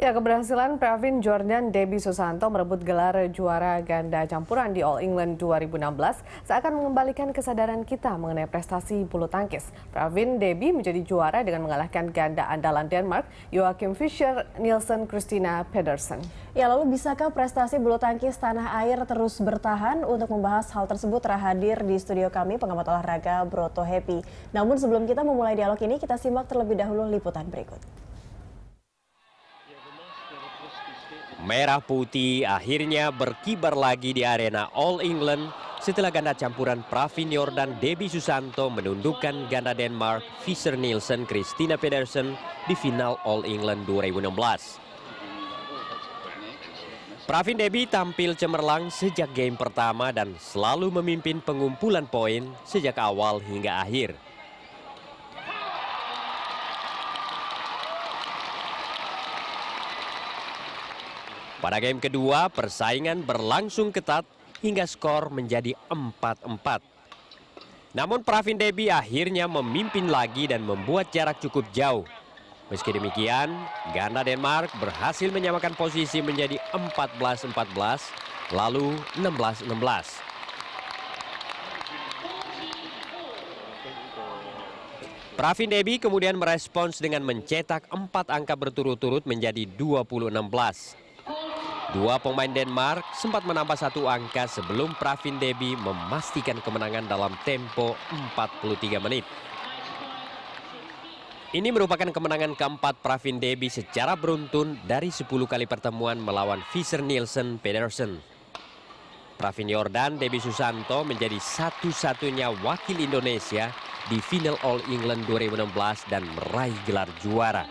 Ya, keberhasilan Pravin Jordan Debbie Susanto merebut gelar juara ganda campuran di All England 2016 seakan mengembalikan kesadaran kita mengenai prestasi bulu tangkis. Pravin Debbie menjadi juara dengan mengalahkan ganda andalan Denmark, Joachim Fischer, Nielsen, Christina Pedersen. Ya, lalu bisakah prestasi bulu tangkis tanah air terus bertahan? Untuk membahas hal tersebut telah hadir di studio kami pengamat olahraga Broto Happy. Namun sebelum kita memulai dialog ini, kita simak terlebih dahulu liputan berikut. Merah putih akhirnya berkibar lagi di arena All England setelah ganda campuran Pravin Jordan Debbie Susanto menundukkan ganda Denmark Fischer Nielsen Christina Pedersen di final All England 2016. Pravin Debbie tampil cemerlang sejak game pertama dan selalu memimpin pengumpulan poin sejak awal hingga akhir. Pada game kedua, persaingan berlangsung ketat hingga skor menjadi 4-4. Namun Pravin Debbie akhirnya memimpin lagi dan membuat jarak cukup jauh. Meski demikian, ganda Denmark berhasil menyamakan posisi menjadi 14-14, lalu 16-16. Pravin Debbie kemudian merespons dengan mencetak 4 angka berturut-turut menjadi 20-16. Dua pemain Denmark sempat menambah 1 angka sebelum Pravin Debbie memastikan kemenangan dalam tempo 43 menit. Ini merupakan kemenangan keempat Pravin Debbie secara beruntun dari 10 kali pertemuan melawan Fischer Nielsen Pedersen. Pravin Jordan Debbie Susanto menjadi satu-satunya wakil Indonesia di final All England 2016 dan meraih gelar juara.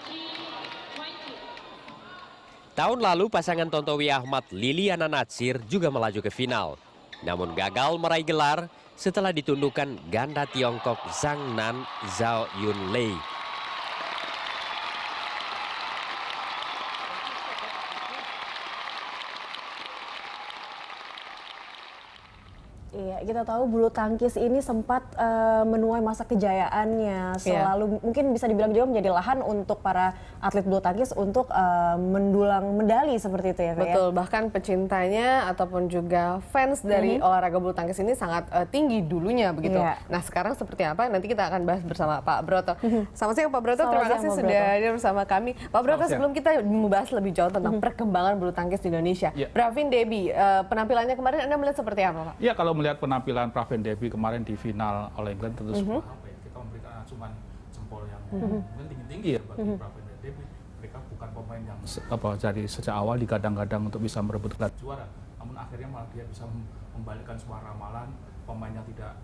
Tahun lalu pasangan Tontowi Ahmad Liliana Natsir juga melaju ke final. Namun gagal meraih gelar setelah ditundukkan ganda Tiongkok Zhang Nan Zhao Yun Lei. Iya, kita tahu bulu tangkis ini sempat menuai masa kejayaannya. Selalu mungkin bisa dibilang juga menjadi lahan untuk para atlet bulu tangkis untuk mendulang medali seperti itu ya. Betul, bahkan pecintanya ataupun juga fans dari olahraga bulu tangkis ini sangat tinggi dulunya begitu. Nah, sekarang seperti apa? Nanti kita akan bahas bersama Pak Broto. Selamat siang Pak Broto, terima kasih sudah hadir bersama kami. Pak Broto, sebelum kita membahas lebih jauh tentang perkembangan bulu tangkis di Indonesia, Pravin Debbie, penampilannya kemarin Anda melihat seperti apa, Pak? Ya, kalau melihat penampilan Pravin Debbie kemarin di final All England tentu kita memberikan acungan jempol yang mungkin tinggi-tinggi ya bagi Pravin Debbie. Mereka bukan pemain yang dari sejak awal digadang-gadang untuk bisa merebut gelar juara, namun akhirnya malah dia bisa membalikkan semua ramalan. Pemain yang tidak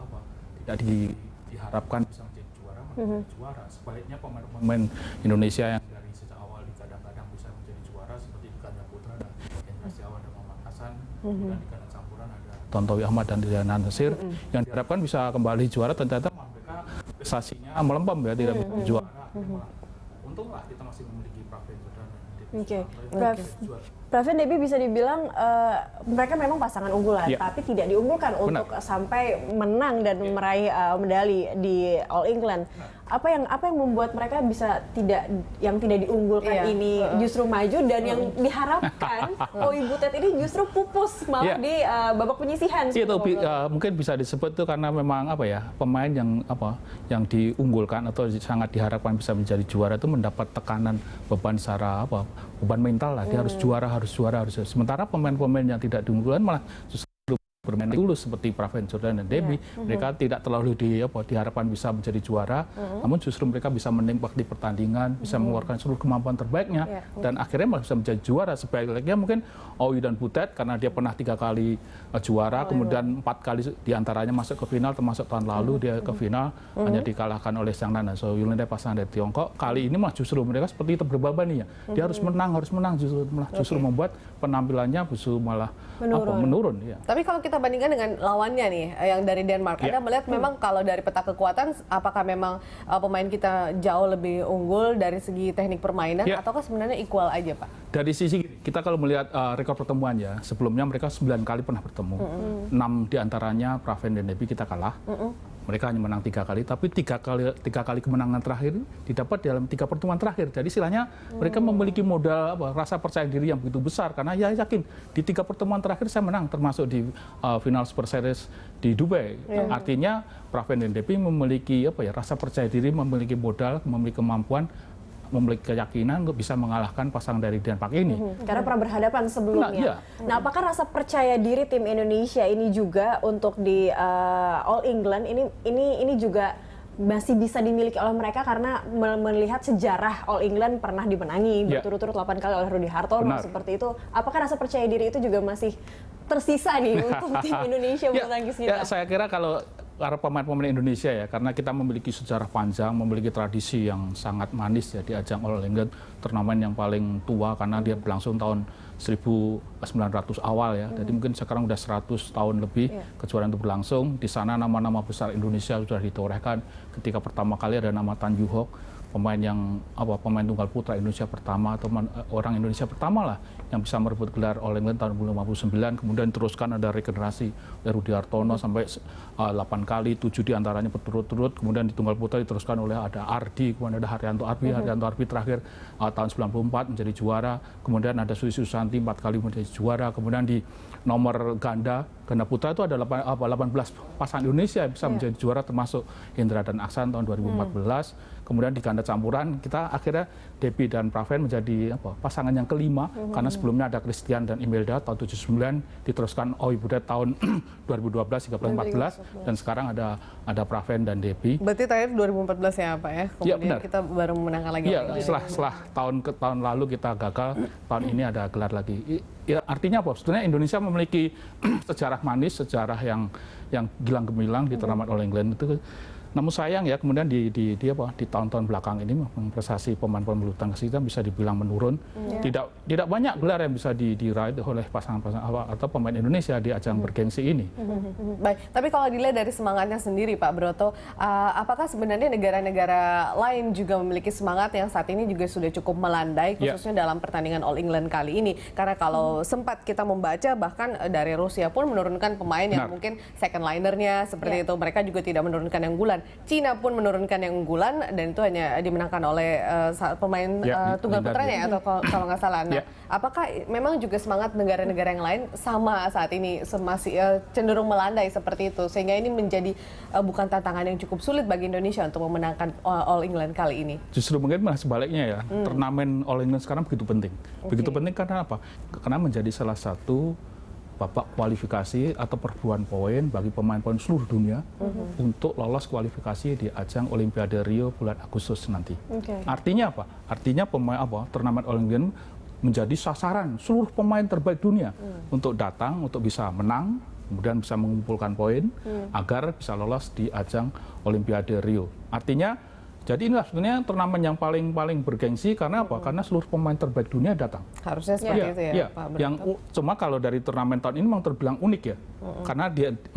diharapkan bisa menjadi juara malah menjadi juara. Sebaliknya pemain Indonesia yang dari sejak awal digadang-gadang bisa menjadi juara seperti di ganda putra dan Hendra Setiawan dan Muhammad Hasan, kemudian di ganda campuran ada Tontowi Ahmad dan Liliana Natsir yang diharapkan bisa kembali juara. Ternyata mereka prestasinya melempem ya, tidak bisa juara. Untunglah kita masih memiliki Pravin Jordan dan Debbie. Pravin Debbie bisa dibilang mereka memang pasangan unggulan, tapi tidak diunggulkan untuk sampai menang dan meraih medali di All England. Apa yang membuat mereka bisa tidak diunggulkan ini justru maju dan yang diharapkan Owi Butet ini justru pupus malah di babak penyisihan. Itu mungkin bisa disebut itu karena memang pemain yang diunggulkan atau sangat diharapkan bisa menjadi juara itu mendapat tekanan beban secara beban mental lah. Dia harus juara. Sementara pemain-pemain yang tidak diunggulkan malah justru bermain tulus seperti Pravin Jordan dan Debbie. Mereka tidak terlalu diharapkan bisa menjadi juara, namun justru mereka bisa menembak di pertandingan, bisa mengeluarkan seluruh kemampuan terbaiknya, dan akhirnya malah bisa menjadi juara. Sebaliknya mungkin Owi dan Butet karena dia pernah 3 kali juara, kemudian 4 kali diantaranya masuk ke final, termasuk tahun lalu dia ke final hanya dikalahkan oleh Zhang Nan dan Zhao Yun Lei pasangan dari Tiongkok. Kali ini malah justru mereka seperti itu berbaba nih ya. Dia harus menang, justru membuat penampilannya justru malah menurun. Tapi kalau kita bandingkan dengan lawannya nih yang dari Denmark, Anda melihat memang kalau dari peta kekuatan apakah memang pemain kita jauh lebih unggul dari segi teknik permainan ataukah sebenarnya equal aja, Pak? Dari sisi kita kalau melihat rekor pertemuannya, sebelumnya mereka 9 kali pernah bertemu. 6 diantaranya Pravin dan Debbie kita kalah. mereka hanya menang 3 kali, tapi tiga kali kemenangan terakhir didapat dalam 3 pertemuan terakhir. Jadi istilahnya mereka memiliki modal rasa percaya diri yang begitu besar, karena ya yakin di 3 pertemuan terakhir saya menang, termasuk di final Super Series di Dubai. Artinya Praven dan Debbie memiliki rasa percaya diri, memiliki modal, memiliki kemampuan, memiliki keyakinan untuk bisa mengalahkan pasangan dari Denmark ini. Karena pernah berhadapan sebelumnya. Nah, iya. Nah, apakah rasa percaya diri tim Indonesia ini juga untuk di All England ini juga masih bisa dimiliki oleh mereka karena melihat sejarah All England pernah dimenangi berturut-turut 8 kali oleh Rudi Hartono seperti itu. Apakah rasa percaya diri itu juga masih tersisa nih untuk tim Indonesia bulu tangkis kita? Ya, saya kira kalau para pemain-pemain Indonesia ya, karena kita memiliki sejarah panjang, memiliki tradisi yang sangat manis ya di ajang All England, turnamen yang paling tua karena dia berlangsung tahun 1900 awal ya. Jadi mungkin sekarang udah 100 tahun lebih kejuaraan itu berlangsung. Di sana nama-nama besar Indonesia sudah ditorehkan. Ketika pertama kali ada nama Tan Ju Hock, pemain pemain tunggal putra Indonesia pertama atau orang Indonesia pertama lah yang bisa merebut gelar All England tahun 1959. Kemudian teruskan ada regenerasi dari Rudi Hartono sampai 8 kali, 7 diantaranya berturut-turut. Kemudian di tunggal putra diteruskan oleh ada Ardi, kemudian ada Haryanto Arbi terakhir tahun 94 menjadi juara. Kemudian ada Susi Susanti 4 kali menjadi juara. Kemudian di nomor ganda putra itu ada 18 pasangan Indonesia yang bisa menjadi juara, termasuk Hendra dan Aksan tahun 2014. Kemudian di ganda campuran kita akhirnya Debbie dan Praven menjadi pasangan yang kelima, karena sebelumnya ada Christian dan Imelda tahun 79, diteruskan Owi Budet tahun 2012 hingga 2014, dan sekarang ada Praven dan Debbie. Berarti terakhir 2014 ya Pak ya? Kemudian kita baru memenangkan lagi. Iya, setelah tahun lalu kita gagal, tahun ini ada gelar lagi. Ya, artinya apa? Sebenarnya Indonesia memiliki sejarah manis, sejarah yang gilang gemilang di turnamen All England itu. Namun sayang ya, kemudian di tahun-tahun belakang ini prestasi pemain-pemain bulu tangkis kita bisa dibilang menurun. Tidak banyak gelar yang bisa diraih oleh pasangan-pasangan atau pemain Indonesia di ajang bergengsi ini. Baik, tapi kalau dilihat dari semangatnya sendiri Pak Broto, apakah sebenarnya negara-negara lain juga memiliki semangat yang saat ini juga sudah cukup melandai, khususnya dalam pertandingan All England kali ini? Karena kalau sempat kita membaca, bahkan dari Rusia pun menurunkan pemain yang mungkin second linernya seperti itu, mereka juga tidak menurunkan yang unggulan. Cina pun menurunkan yang unggulan, dan itu hanya dimenangkan oleh pemain tunggal putranya atau kalau nggak salah. Nah, apakah memang juga semangat negara-negara yang lain sama saat ini masih cenderung melandai seperti itu, sehingga ini menjadi bukan tantangan yang cukup sulit bagi Indonesia untuk memenangkan All England kali ini? Justru mungkin malah sebaliknya ya, turnamen All England sekarang begitu penting. Begitu penting karena apa? Karena menjadi salah satu babak kualifikasi atau perburuan poin bagi pemain-pemain seluruh dunia untuk lolos kualifikasi di ajang Olimpiade Rio bulan Agustus nanti. Artinya apa? Artinya turnamen All England menjadi sasaran seluruh pemain terbaik dunia untuk datang, untuk bisa menang, kemudian bisa mengumpulkan poin agar bisa lolos di ajang Olimpiade Rio. Artinya jadi inilah sebenarnya turnamen yang paling bergengsi karena apa? Karena seluruh pemain terbaik dunia datang. Harusnya seperti itu ya, Pak Broto. Yang cuma kalau dari turnamen tahun ini memang terbilang unik ya. Karena 4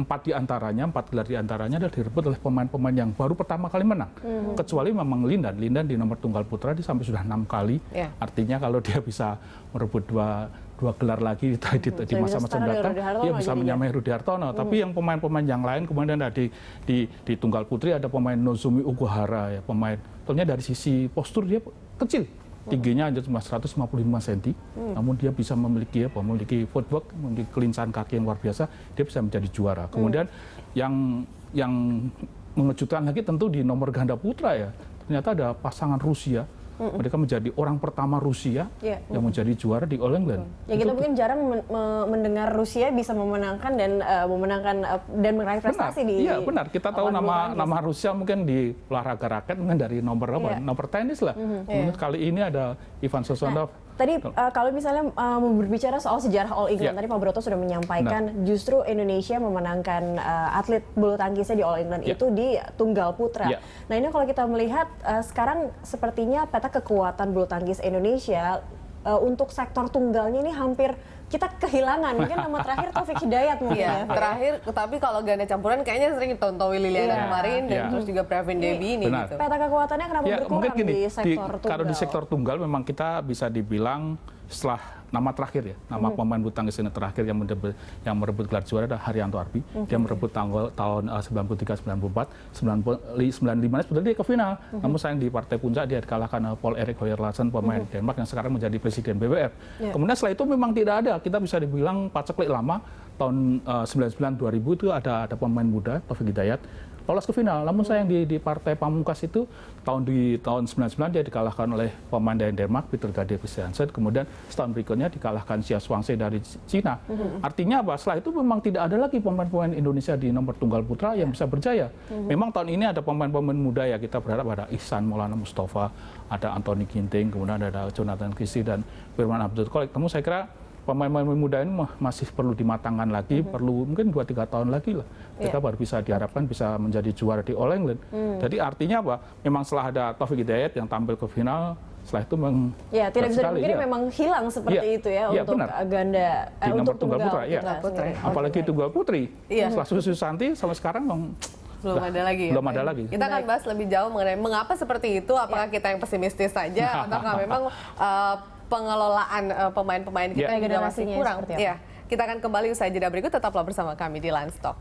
gelar di antaranya adalah direbut oleh pemain-pemain yang baru pertama kali menang. Kecuali memang Lindan di nomor tunggal putra dia sampai sudah 6 kali. Artinya kalau dia bisa merebut dua gelar lagi di masa-masa mendatang, dia bisa menyamai Rudi Hartono. Tapi yang pemain-pemain yang lain, kemudian ada di tunggal putri ada pemain Nozumi Okuhara ya, pemain tentunya dari sisi postur dia kecil, tingginya hanya cuma 155 cm, namun dia bisa memiliki footwork, memiliki kelincahan kaki yang luar biasa, dia bisa menjadi juara. Kemudian yang mengejutkan lagi tentu di nomor ganda putra ya, ternyata ada pasangan Rusia. Mereka menjadi orang pertama Rusia yang menjadi juara di All England. Ya, kita mungkin jarang mendengar Rusia bisa memenangkan dan meraih prestasi di. Iya benar. Kita tahu nama Rusia mungkin di olahraga raket mungkin dari nomor tenis lah. Kemudian kali ini ada Ivan Sosonov. Tadi kalau misalnya berbicara soal sejarah All England, tadi Pak Broto sudah menyampaikan justru Indonesia memenangkan atlet bulu tangkisnya di All England itu di tunggal putra. Nah ini kalau kita melihat sekarang sepertinya peta kekuatan bulu tangkis Indonesia untuk sektor tunggalnya ini hampir kita kehilangan mungkin nama terakhir Taufik Hidayat mungkin ya. Terakhir, tapi kalau ganda campuran kayaknya sering Tontowi Liliana kemarin dan terus juga Pravin Debbie ini gitu. Peta kekuatannya kenapa berkurang mungkin gini, di sektor tunggal? Kalau di sektor tunggal memang kita bisa dibilang setelah nama terakhir ya, nama pemain bulu tangkis ini terakhir yang merebut gelar juara adalah Haryanto Arbi. Dia merebut tahun 93, 94, 95 sebetulnya dia ke final. Namun sayang di partai puncak dia dikalahkan Paul Erik Høyer Larsen, pemain Denmark yang sekarang menjadi presiden BWF. Kemudian setelah itu memang tidak ada, kita bisa dibilang paceklik lama. Tahun 99-2000 itu ada pemain muda Taufik Hidayat lolos ke final. Namun sayang di partai pamungkas itu tahun 99 dia dikalahkan oleh pemain dari Denmark Peter Gade Christiansen. Kemudian setahun berikutnya dikalahkan Xia Shuangxi dari Cina. Artinya apa? Setelah itu memang tidak ada lagi pemain-pemain Indonesia di nomor tunggal putra yang bisa berjaya. Memang tahun ini ada pemain-pemain muda ya, kita berharap ada Ihsan Maulana Mustafa, ada Anthony Ginting, kemudian ada Jonathan Christie dan Firman Abdul Qolik. Namun saya kira pemain-pemain muda ini masih perlu dimatangkan lagi, perlu mungkin 2-3 tahun lagi lah. Kita baru bisa diharapkan bisa menjadi juara di All England. Jadi artinya apa? Memang setelah ada Taufik Hidayat yang tampil ke final, setelah itu tidak bisa dipungkiri memang hilang seperti itu ya untuk ganda di nomor tunggal putra. Apalagi tunggal putri. Setelah Susi Susanti sampai sekarang belum ada lagi. Belum ada lagi. Kita akan bahas lebih jauh mengenai mengapa seperti itu. Apakah kita yang pesimistis saja ataukah memang pengelolaan pemain-pemain kita juga masih kurang. Kita akan kembali usai jeda berikut. Tetaplah bersama kami di Lanstock.